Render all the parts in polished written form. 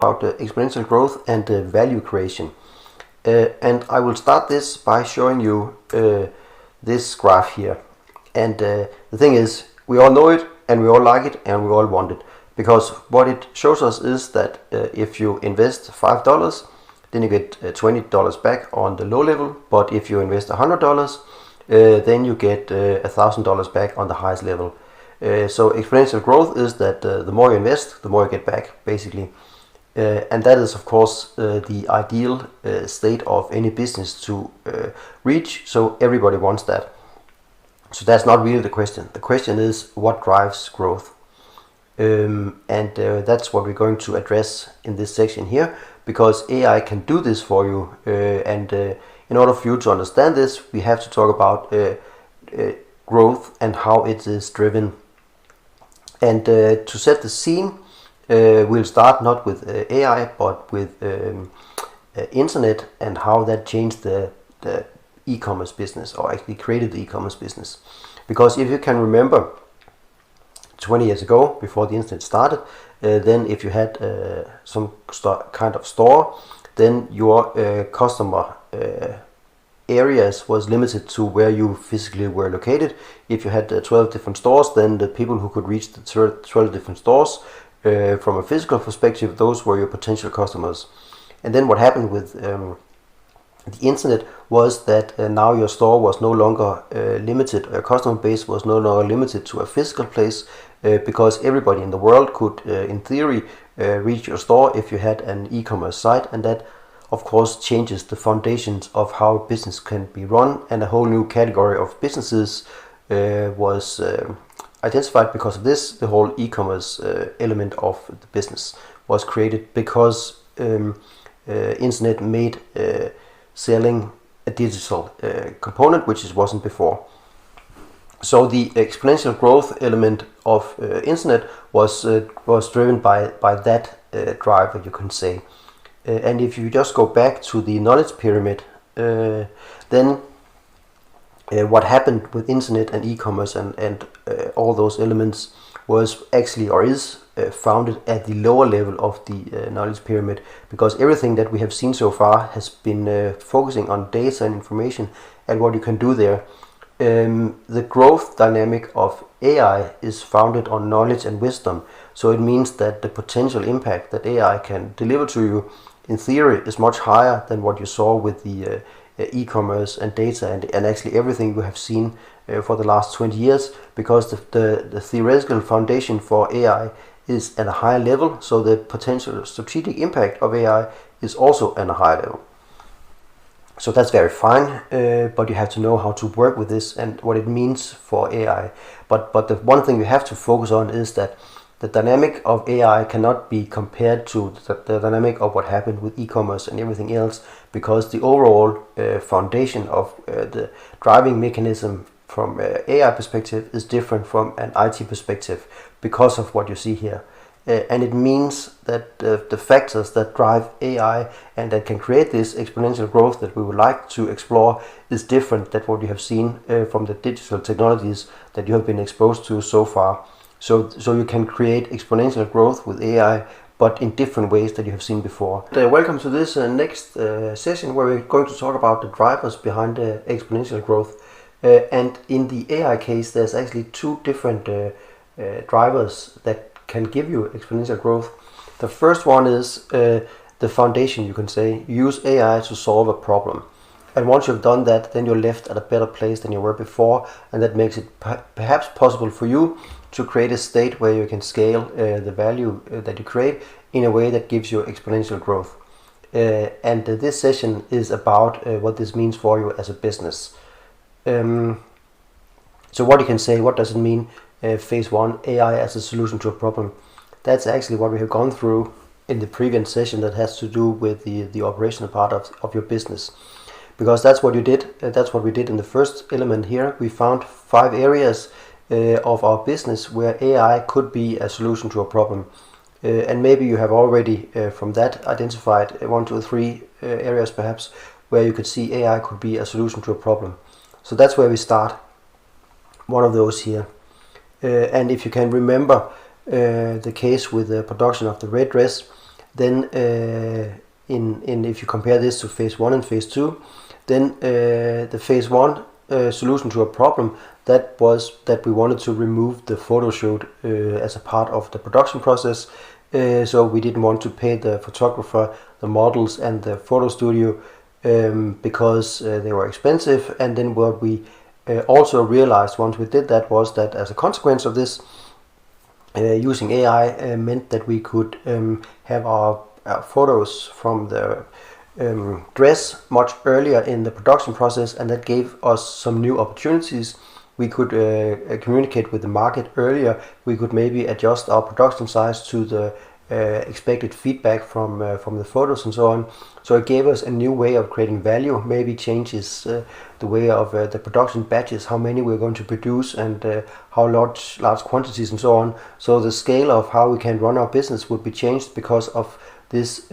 about exponential growth and value creation. And I will start this by showing you this graph here. And the thing is, we all know it, and we all like it, and we all want it. Because what it shows us is that if you invest $5, then you get $20 back on the low level. But if you invest $100, then you get $1,000 back on the highest level. So exponential growth is that the more you invest, the more you get back, basically. And that is, of course, the ideal state of any business to reach. So everybody wants that. So that's not really the question. The question is, what drives growth? And that's what we're going to address in this section here, because AI can do this for you. And in order for you to understand this, we have to talk about growth and how it is driven. And to set the scene, we'll start not with AI, but with internet and how that changed the e-commerce business, or actually created the e-commerce business. Because if you can remember 20 years ago, before the internet started, then if you had some kind of store, then your customer areas was limited to where you physically were located. If you had 12 different stores, then the people who could reach the 12 different stores from a physical perspective, those were your potential customers. And then what happened with the internet was that now your store was no longer limited, a customer base was no longer limited to a physical place, because everybody in the world could, in theory, reach your store if you had an e-commerce site. And that, of course, changes the foundations of how business can be run, and a whole new category of businesses was identified because of this. The whole e-commerce element of the business was created because internet made selling a digital component, which it wasn't before. So the exponential growth element of internet was driven by that driver, you can say. And if you just go back to the knowledge pyramid, then what happened with internet and e-commerce and all those elements was actually, or is, founded at the lower level of the knowledge pyramid, because everything that we have seen so far has been focusing on data and information and what you can do there. The growth dynamic of AI is founded on knowledge and wisdom. So it means that the potential impact that AI can deliver to you, in theory, is much higher than what you saw with the e-commerce and data and actually everything we have seen for the last 20 years, because the theoretical foundation for AI is at a higher level. So the potential strategic impact of AI is also at a higher level. So that's very fine, but you have to know how to work with this and what it means for AI. But the one thing you have to focus on is that the dynamic of AI cannot be compared to the dynamic of what happened with e-commerce and everything else, because the overall foundation of the driving mechanism from AI perspective is different from an IT perspective because of what you see here. And it means that the factors that drive AI and that can create this exponential growth that we would like to explore is different than what you have seen from the digital technologies that you have been exposed to so far. So you can create exponential growth with AI, but in different ways that you have seen before. Welcome to this next session, where we're going to talk about the drivers behind exponential growth. And in the AI case, there's actually two different drivers that can give you exponential growth. The first one is the foundation, you can say. Use AI to solve a problem. And once you've done that, then you're left at a better place than you were before, and that makes it perhaps possible for you to create a state where you can scale the value that you create in a way that gives you exponential growth. And this session is about what this means for you as a business. So what you can say, what does it mean? Phase 1, AI as a solution to a problem. That's actually what we have gone through in the previous session that has to do with the operational part of your business. Because that's what you did. That's what we did in the first element here. We found 5 areas of our business where AI could be a solution to a problem. And maybe you have already from that identified 1, 2, 3 areas perhaps where you could see AI could be a solution to a problem. So that's where we start. One of those here. And if you can remember the case with the production of the red dress, then if you compare this to phase 1 and phase 2, then the phase 1 solution to a problem, that was that we wanted to remove the photo shoot as a part of the production process. So we didn't want to pay the photographer, the models and the photo studio because they were expensive. And then what we also realized once we did that was that as a consequence of this, using AI meant that we could have our photos from the dress much earlier in the production process, and that gave us some new opportunities. We could communicate with the market earlier. We could maybe adjust our production size to the expected feedback from the photos and so on. So it gave us a new way of creating value, maybe changes the way of the production batches, how many we're going to produce and how large quantities and so on. So the scale of how we can run our business would be changed because of this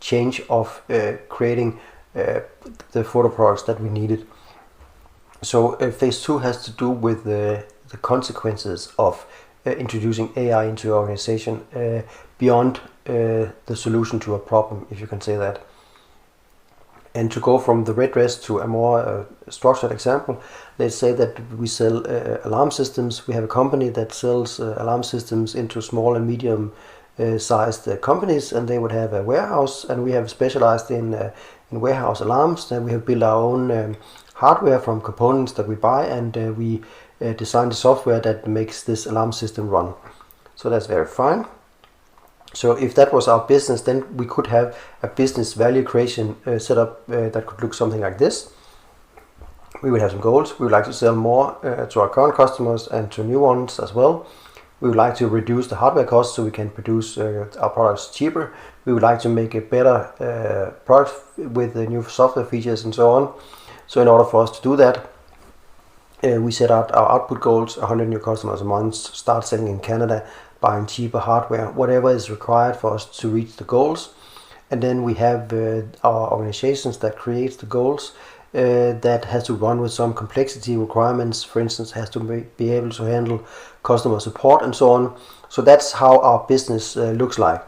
change of creating the photo products that we needed. So phase 2 has to do with the consequences of introducing AI into your organization beyond the solution to a problem, if you can say that. And to go from the red dress to a more structured example, let's say that we sell alarm systems. We have a company that sells alarm systems into small and medium sized companies, and they would have a warehouse, and we have specialized in warehouse alarms. Then we have built our own hardware from components that we buy, and we design the software that makes this alarm system run. So that's very fine. So if that was our business, then we could have a business value creation setup that could look something like this. We would have some goals. We would like to sell more to our current customers and to new ones as well. We would like to reduce the hardware costs so we can produce our products cheaper. We would like to make a better product with the new software features and so on. So in order for us to do that, we set out our output goals: 100 new customers a month, start selling in Canada, buying cheaper hardware, whatever is required for us to reach the goals. And then we have our organizations that creates the goals that has to run with some complexity requirements. For instance, has to be able to handle customer support and so on. So that's how our business looks like.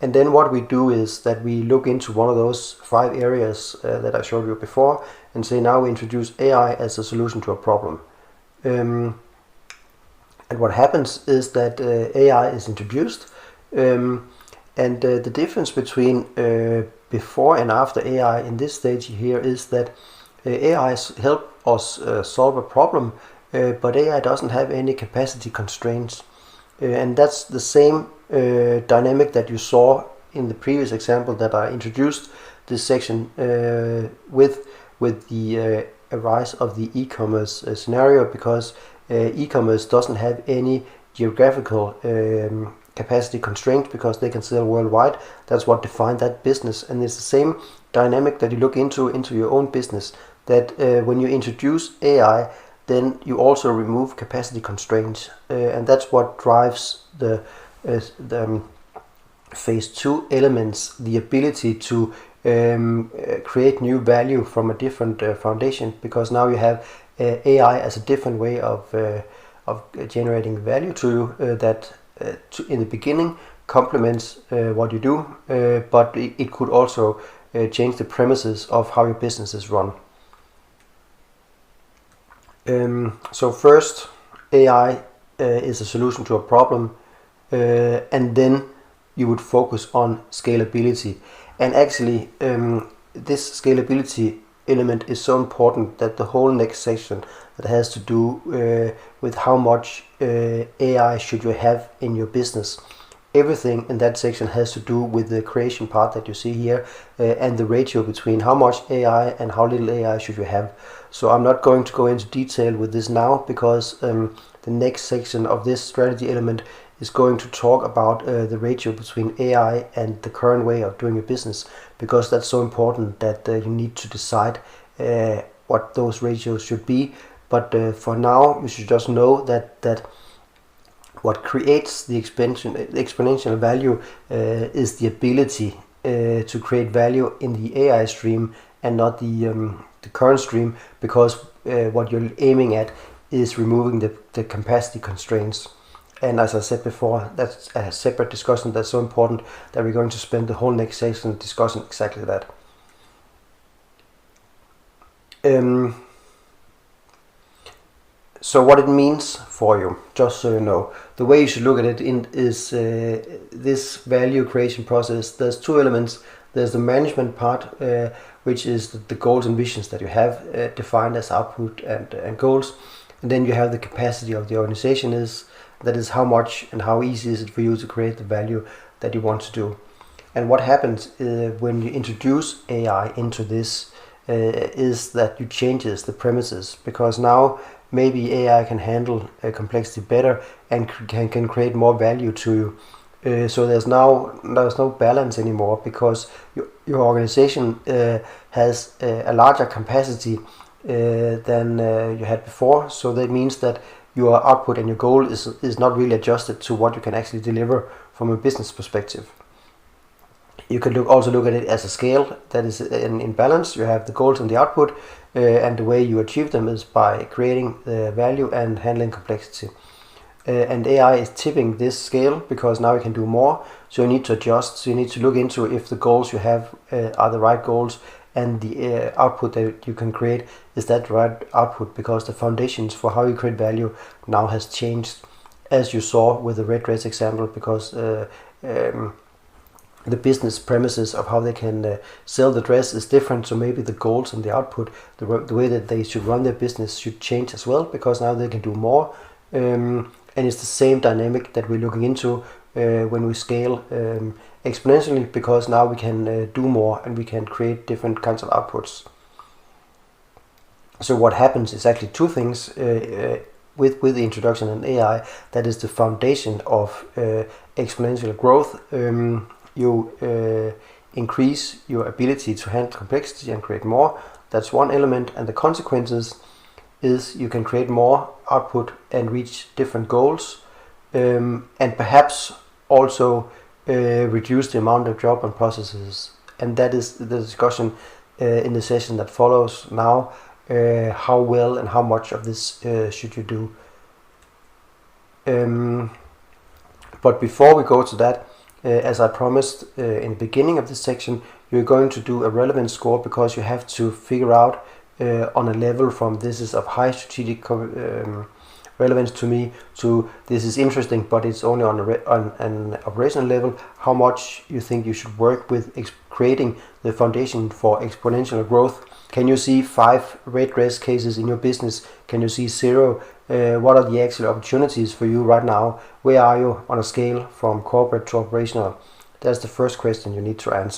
And then what we do is that we look into one of those 5 areas that I showed you before and say, now we introduce AI as a solution to a problem. And what happens is that AI is introduced, and the difference between before and after AI in this stage here is that AI help us solve a problem, but AI doesn't have any capacity constraints. And that's the same dynamic that you saw in the previous example that I introduced this section with the rise of the e-commerce scenario, because e-commerce doesn't have any geographical capacity constraints because they can sell worldwide. That's what defines that business, and it's the same dynamic that you look into your own business, that when you introduce AI, then you also remove capacity constraints, and that's what drives the phase 2 elements, the ability to create new value from a different foundation, because now you have AI as a different way of generating value to you that in the beginning complements what you do, but it could also change the premises of how your business is run. So first, AI is a solution to a problem, and then you would focus on scalability. And actually, this scalability element is so important that the whole next section that has to do with how much AI should you have in your business, everything in that section has to do with the creation part that you see here, and the ratio between how much AI and how little AI should you have. So I'm not going to go into detail with this now, because the next section of this strategy element is going to talk about the ratio between AI and the current way of doing your business, because that's so important that you need to decide what those ratios should be. But for now, you should just know that what creates the exponential value is the ability to create value in the AI stream and not the current stream, because what you're aiming at is removing the capacity constraints. And as I said before, that's a separate discussion that's so important that we're going to spend the whole next session discussing exactly that. So what it means for you, just so you know, the way you should look at it is this value creation process. There's two elements. There's the management part, which is the goals and visions that you have defined as output and goals. And then you have the capacity of the organization, that is how much and how easy is it for you to create the value that you want to do. And what happens when you introduce AI into this is that you changes the premises, because now maybe AI can handle complexity better and can create more value to you. So there's no balance anymore, because your organization has a larger capacity than you had before. So that means that your output and your goal is not really adjusted to what you can actually deliver from a business perspective. You can also look at it as a scale that is in balance. You have the goals and the output, and the way you achieve them is by creating the value and handling complexity. And AI is tipping this scale, because now you can do more, so you need to adjust. So you need to look into if the goals you have are the right goals, and the output that you can create is that right output, because the foundations for how you create value now has changed, as you saw with the red dress example, because the business premises of how they can sell the dress is different. So maybe the goals and the output, the way that they should run their business should change as well, because now they can do more. And it's the same dynamic that we're looking into when we scale exponentially, because now we can do more and we can create different kinds of outputs. So what happens is actually two things with the introduction of AI. That is the foundation of exponential growth. You increase your ability to handle complexity and create more. That's one element. And the consequences is you can create more output and reach different goals, and perhaps also reduce the amount of job and processes. And that is the discussion in the session that follows now. How well and how much of this should you do? But before we go to that, as I promised in the beginning of this section, you're going to do a relevance score, because you have to figure out on a level from this is of high strategic relevance to me to this is interesting but it's only on an operational level, how much you think you should work with creating the foundation for exponential growth. Can you see 5 red dress cases in your business? Can you see 0? What are the actual opportunities for you right now? Where are you on a scale from corporate to operational? That's the first question you need to answer.